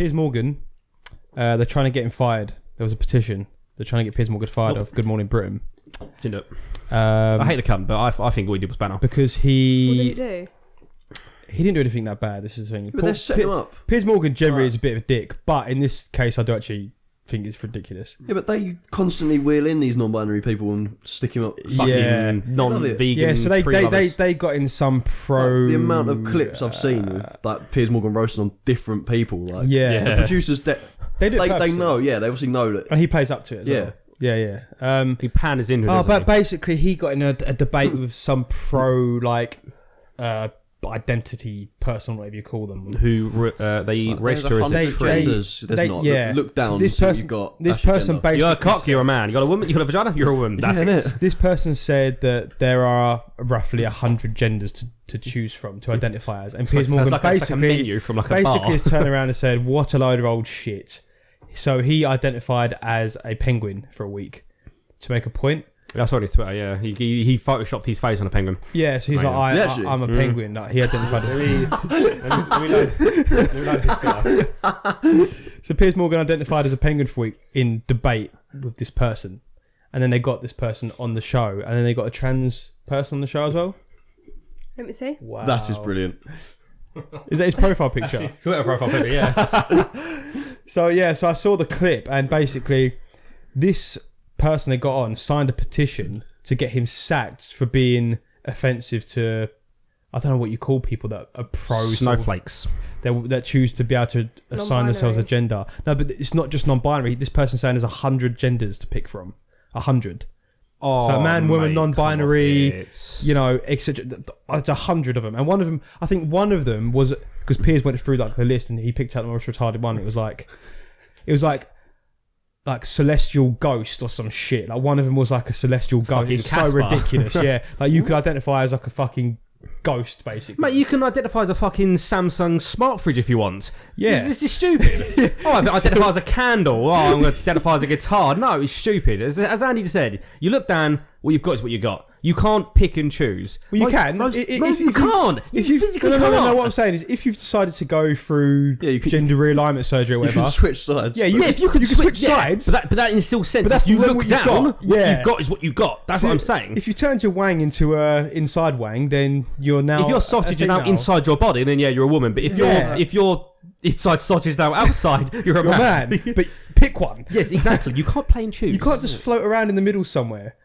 Piers Morgan, they're trying to get him fired. There was a petition. They're trying to get Piers Morgan fired of Good Morning Britain. Didn't do it. I hate the cunt, but I think what he did was better. Because What did he do? He didn't do anything that bad. This is the thing. But they're setting him up. Piers Morgan generally is a bit of a dick, but in this case, I do actually think it's ridiculous. Yeah, but they constantly wheel in these non-binary people and stick him up. Fucking non-vegan. Yeah, so they got in some pro. Like, the amount of clips I've seen with like Piers Morgan roasting on different people. Like, yeah. the producers, they know. Yeah, they obviously know that. And he plays up to it. Yeah. Yeah. He panders into it. But basically, he got in a debate with some pro identity person, whatever you call them, who they register as a tree. There's not. Look down. This person, basically, you're a cock. You're a man. You got a woman. You got a vagina. You're a woman. That's it. This person said that there are roughly 100 genders to choose from to identify as, and Piers Morgan basically has turned around and said, "What a load of old shit." So he identified as a penguin for a week to make a point. I saw on his Twitter, yeah. He photoshopped his face on a penguin. Yeah, so he's like, I'm a penguin. Like, he identified So Piers Morgan identified as a penguin for a week in debate with this person. And then they got this person on the show. And then they got a trans person on the show as well. Let me see. Wow. That is brilliant. Is that his profile picture? That's his Twitter profile picture, yeah. So I saw the clip, and basically this person they got on signed a petition to get him sacked for being offensive to, I don't know what you call people that are pro snowflakes that choose to be able to assign themselves a gender. No, but it's not just non-binary. This person's saying there's 100 genders to pick from. 100. Oh, so man, woman, non-binary, etc. There's 100 of them, and one of them, I think one of them was because Piers went through like the list and he picked out the most retarded one. It was like celestial ghost or some shit. Like one of them was like a celestial ghost. It's so ridiculous. Yeah, like you could identify as like a fucking ghost, basically. Mate, you can identify as a fucking Samsung smart fridge if you want. Yeah, this is stupid. I identify as a candle. I'm going to identify as a guitar. No, it's stupid. As Andy just said, you look down. What you've got is what you got. You can't pick and choose. Well, you can. If you can't. You physically can't. No, what I'm saying is, if you've decided to go through gender realignment surgery or whatever, you can switch sides. Yeah, if you could switch sides. But that in still sense. But that's you look down. What you've got is what you got. That's what I'm saying. If you turned your wang into a inside wang, then you're now. If your sausage is now inside your body, then you're a woman. But if your inside sausage is now outside, you're a man. But pick one. Yes, exactly. You can't play and choose. You can't just float around in the middle somewhere.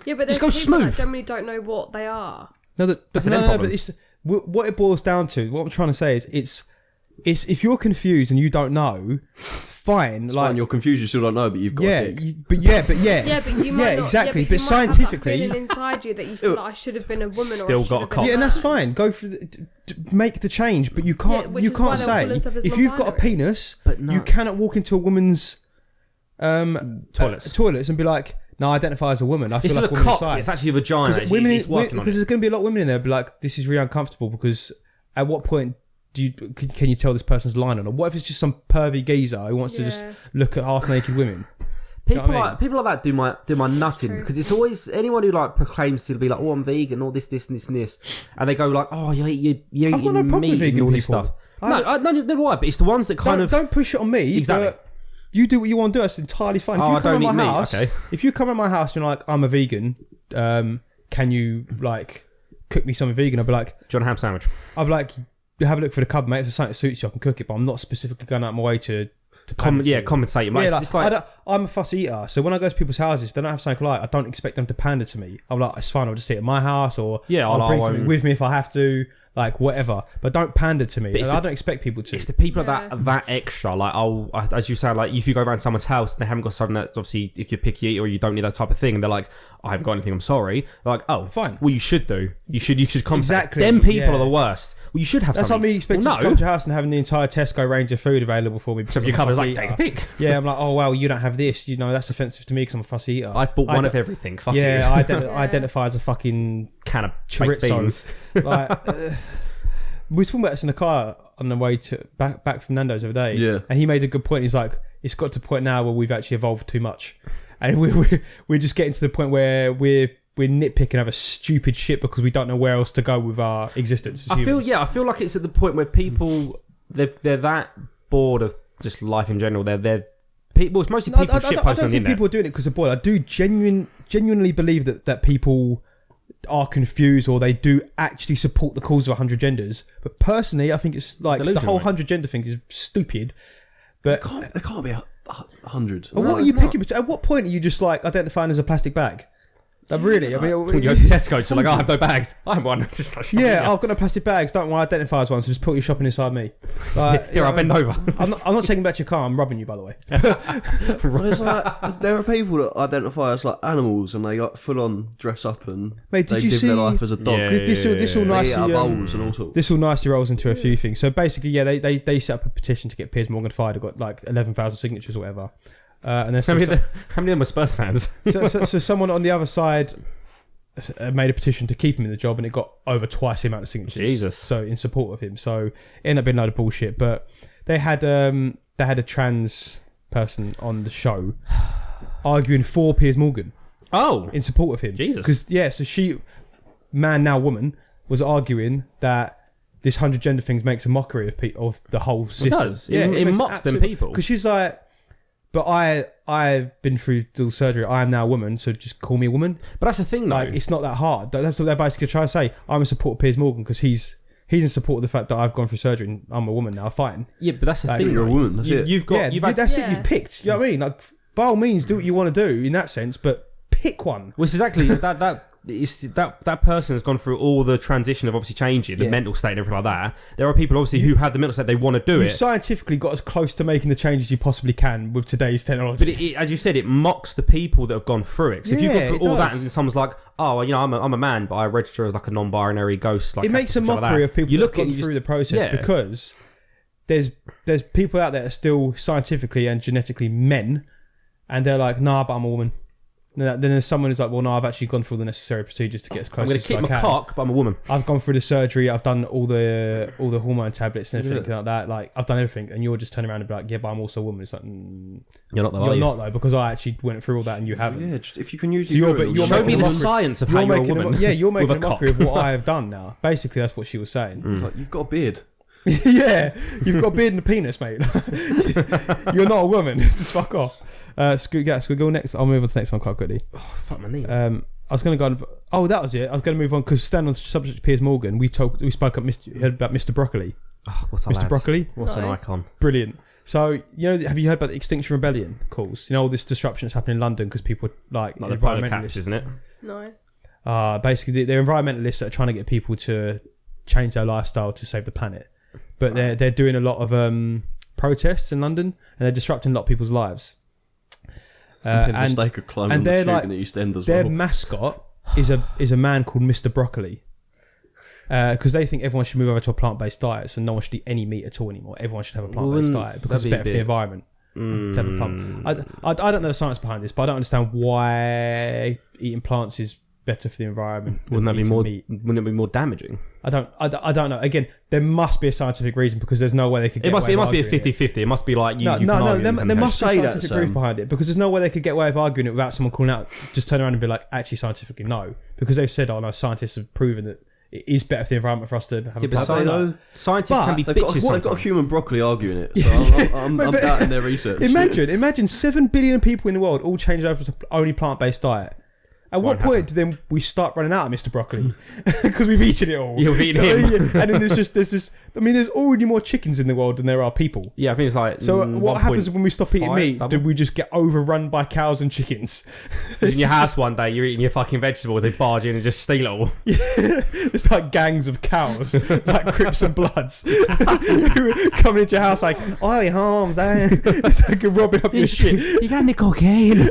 Yeah, but just go people smooth. that generally don't know what they are. But it's what it boils down to. What I'm trying to say is, it's if you're confused and you don't know, fine. It's fine, you're confused. You still don't know, but you've got a dick. But you might not, exactly. But scientifically, feeling inside you that you feel like I should have been a woman. Still got a cock. Yeah, and that's fine. Go for make the change, but you can't. You can't say if you've got a penis, you cannot walk into a woman's toilets and be like, "No, I identify as a woman. I feel like a woman's side." It's actually a vagina. Because there's going to be a lot of women in there be like, "This is really uncomfortable." Because at what point can you tell this person's lying or not? What if it's just some pervy geezer who wants to just look at half naked women? People like that do my nutting because it's always anyone who like proclaims to be like, "Oh, I'm vegan," all this and this, and they go like, "Oh, you're eating meat and all this stuff." No, why? But it's the ones that don't push it on me. Exactly. You do what you want to do. That's entirely fine. If you come to my house, if you come to my house and you're like, I'm a vegan, can you like cook me something vegan? I'll be like, do you want a ham sandwich? I'll be like, have a look for the cupboard, mate. If it's something that suits you, I can cook it. But I'm not specifically going out of my way to compensate. I'm a fussy eater, so when I go to people's houses, if they don't have something like, I don't expect them to pander to me. I'm like, it's fine. I'll just eat at my house, or I'll bring something with me if I have to. Like whatever, but don't pander to me. I don't expect people to. It's the people that extra. Like as you say, like if you go around someone's house and they haven't got something that's obviously if you're picky or you don't need that type of thing, and they're like, I haven't got anything. I'm sorry. They're like, oh, fine. Well, you should do. You should compensate. Exactly. Them people are the worst. Well, you should have. That's something. That's like me expecting to come to your house and having the entire Tesco range of food available for me. Because your cupboard's like, take a pick. Yeah, I'm like, oh well, you don't have this. You know, that's offensive to me because I'm a fussy eater. I've bought one of everything. Fuck you. Yeah, I identify as a fucking can of chorizo. Like. We were talking about this in the car on the way to back from Nando's the other day, and he made a good point. He's like, it's got to the point now where we've actually evolved too much, and we're just getting to the point where we're nitpicking over stupid shit because we don't know where else to go with our existence as humans. I feel like it's at the point where people they're that bored of just life in general. They're people. It's mostly people shitposting on the internet. I don't think people are doing it because of boy. I do genuinely believe that people are confused or they do actually support the cause of 100 genders. But personally, I think it's like the whole 100 gender thing is stupid. But there can't be 100. What are you picking? At what point are you just like identifying as a plastic bag? Really? I mean, you go to Tesco, so like, I have no bags. I have one. Just like, I've got no plastic bags. Don't want to identify as one, so just put your shopping inside me. Like, Here, I bend over. I'm not taking back your car. I'm robbing you, by the way. Well, it's like, there are people that identify as like animals and they like full on dress up and Mate, they live their life as a dog. This all nicely bowls and all sorts. This all nicely rolls into a few things. So basically, they set up a petition to get Piers Morgan fired. They've got like 11,000 signatures or whatever. And how many of them were Spurs fans? so someone on the other side made a petition to keep him in the job, and it got over twice the amount of signatures. Jesus! So in support of him, so it ended up being a load of bullshit. But they had a trans person on the show arguing for Piers Morgan. Oh, in support of him. Jesus! Because so she, man now woman, was arguing that this 100 gender things makes a mockery of the whole system. It does. It mocks them people. Because she's like, but I've been through the surgery. I am now a woman, so just call me a woman. But that's the thing, though. Like, it's not that hard. That's what they're basically trying to say. I'm in support of Piers Morgan because he's in support of the fact that I've gone through surgery and I'm a woman now. Fine. Yeah, but that's the thing. You're a woman. That's it. You've got. That's it. You've picked. You know what I mean? Like, by all means, do what you want to do in that sense, but pick one. Well, it's exactly that person has gone through all the transition of obviously changing the mental state and everything like that. There are people obviously who have the mental state they want to do it. You've scientifically got as close to making the changes you possibly can with today's technology. But as you said, it mocks the people that have gone through it. So if you've gone through all that and someone's like, oh, well, you know, I'm a man, but I register as like a non-binary ghost. Like, it makes a mockery of people that have gone through the process because there's people out there that are still scientifically and genetically men, and they're like, nah, but I'm a woman. Then there's someone who's like, well, no, I've actually gone through the necessary procedures to get as close as I can. I'm going to kick my cock, but I'm a woman. I've gone through the surgery. I've done all the hormone tablets and everything like that. Like, I've done everything, and you're just turning around and be like, yeah, but I'm also a woman. It's like, you're not though. You're not though, because I actually went through all that and you haven't. Yeah, just if you can use so you're show me the science of how you're a woman. You're making a mockery of what I have done now. Basically, that's what she was saying. Like, you've got a beard. Yeah, you've got a beard and a penis, mate. You're not a woman. Just fuck off. Should we go next? I'll move on to the next one quite quickly. Oh, fuck my knee. I was going to go on. Oh, that was it. I was going to move on because standing on the subject of Piers Morgan, we spoke about Mr. Broccoli. Oh, what's that? Mr. Broccoli? What's an icon? Brilliant. So, you know, have you heard about the Extinction Rebellion calls? You know, all this disruption that's happening in London because people like the polar caps, isn't it? No. Basically, they're environmentalists that are trying to get people to change their lifestyle to save the planet. But they're doing a lot of protests in London and they're disrupting a lot of people's lives. And they could climb on the tube in the East End as well. Their mascot is a man called Mr. Broccoli. Because they think everyone should move over to a plant-based diet, so no one should eat any meat at all anymore. Everyone should have a plant-based diet because it's better for the environment. To have a plant. I don't know the science behind this, but I don't understand why eating plants is better for the environment. Wouldn't it be more damaging? I don't know. Again, there must be a scientific reason because there's no way they could get away with arguing it. It must be a 50-50. It must be like there must be scientific proof behind it because there's no way they could get away with arguing it without someone calling out, just turn around and be like, actually scientifically no. Because they've said, oh no, scientists have proven that it is better for the environment for us to have a plant. Scientists can be bitches. They've got a human broccoli arguing it, so I'm doubting their research. Imagine 7 billion people in the world all change over to only plant-based diet. At what point do then we start running out of Mr. Broccoli? Because we've eaten it all. You've eaten him. And then there's just I mean, there's already more chickens in the world than there are people. Yeah, I think it's like. So what happens when we stop eating meat? Do we just get overrun by cows and chickens? In your house one day, you're eating your fucking vegetables, they barge in and just steal it all. Yeah, it's like gangs of cows, like Crips and Bloods, coming into your house like, Ollie Holmes, it's like robbing up your shit. You got any cocaine?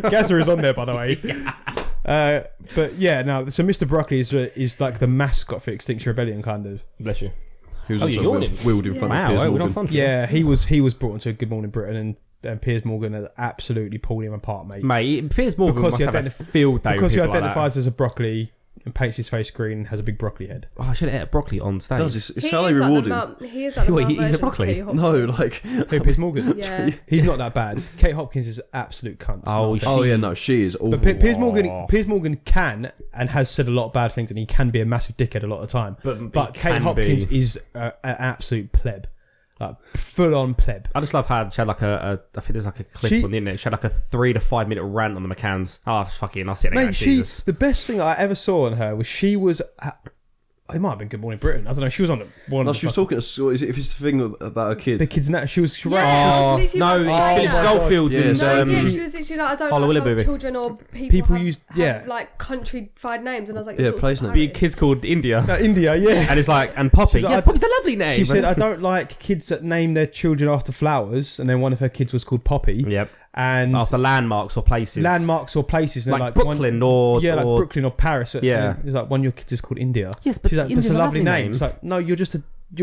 Gaza is on there, by the way. But yeah, no. So Mr. Broccoli is like the mascot for Extinction Rebellion, kind of. Bless you. He was also wheeled in front of Piers Morgan. Yeah, he was brought into Good Morning Britain, and Piers Morgan has absolutely pulled him apart, mate. Piers Morgan must have a field day because with he identifies as a broccoli and paints his face green and has a big broccoli head. Oh, I should have ate a broccoli on stage. It's how they reward him. He is like he's a broccoli. No, like who, Piers Morgan? Yeah, he's not that bad. Kate Hopkins is an absolute cunt. Oh yeah, no, she is awful. But Piers Morgan can and has said a lot of bad things, and he can be a massive dickhead a lot of the time. But Kate Hopkins is an absolute pleb. Like full on pleb. I just love how she had like I think there's like a clip on the internet. She had like a 3 to 5 minute rant on the McCanns. Oh, fucking, I'll sit there. Mate, the best thing I ever saw on her was she was. It might have been Good Morning Britain. I don't know. She was on one. No, she was talking to. Is it if it's the thing about her kid? The kids now. She was. Yeah, right. No, it's Philip Schofield. Yeah, she was literally like, I don't know how children or people have like countrified names, and I was like, place names. Be kids called India. India, yeah. And it's like, and Poppy. Like, Poppy's a lovely name. She said, I don't like kids that name their children after flowers, and then one of her kids was called Poppy. Yep. And after landmarks or places. And like Brooklyn or Brooklyn or Paris. Yeah. It's like one of your kids is called India. Yes, but she's like, that's a lovely name. It's like, no, you're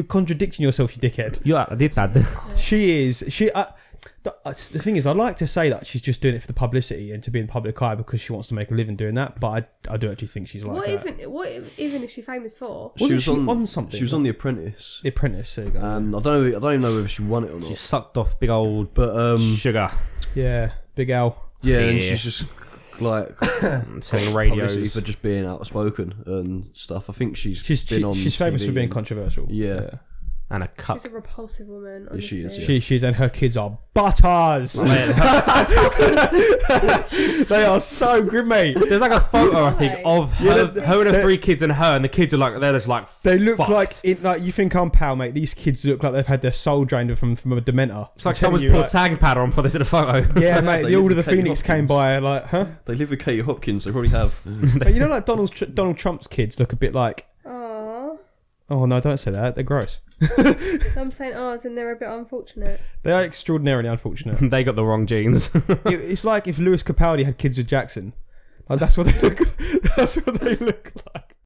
contradicting yourself, you dickhead. Yeah, I did that. She is. The thing is, I like to say that she's just doing it for the publicity and to be in the public eye because she wants to make a living doing that. But I do actually think she's like that. What even is she famous for? She was on something. She was on The Apprentice. The Apprentice, there you go. And I don't even know whether she won it or not. She sucked off big old sugar. Yeah, Big Al. Yeah, and she's just like selling radios for just being outspoken and stuff. I think she's famous for being controversial. Yeah. And a cup. She's a repulsive woman. Yeah, she is. Yeah. She's and her kids are butters. They are so good, mate. There's like a photo I think of her and her 3 kids and her, and the kids are like they're just like they look fucked. like you think I'm pal, mate. These kids look like they've had their soul drained from a dementor. It's like someone's put a tag pad on for this in a photo. Yeah, mate. The Order of the Phoenix came by, like, huh? They live with Katie Hopkins. They probably have. But you know, like Donald Trump's kids look a bit like. Oh no! Don't say that. They're gross. I'm saying and they're a bit unfortunate. They are extraordinarily unfortunate. They got the wrong genes. It's like if Lewis Capaldi had kids with Jackson. Like, that's what they look. That's what they look like.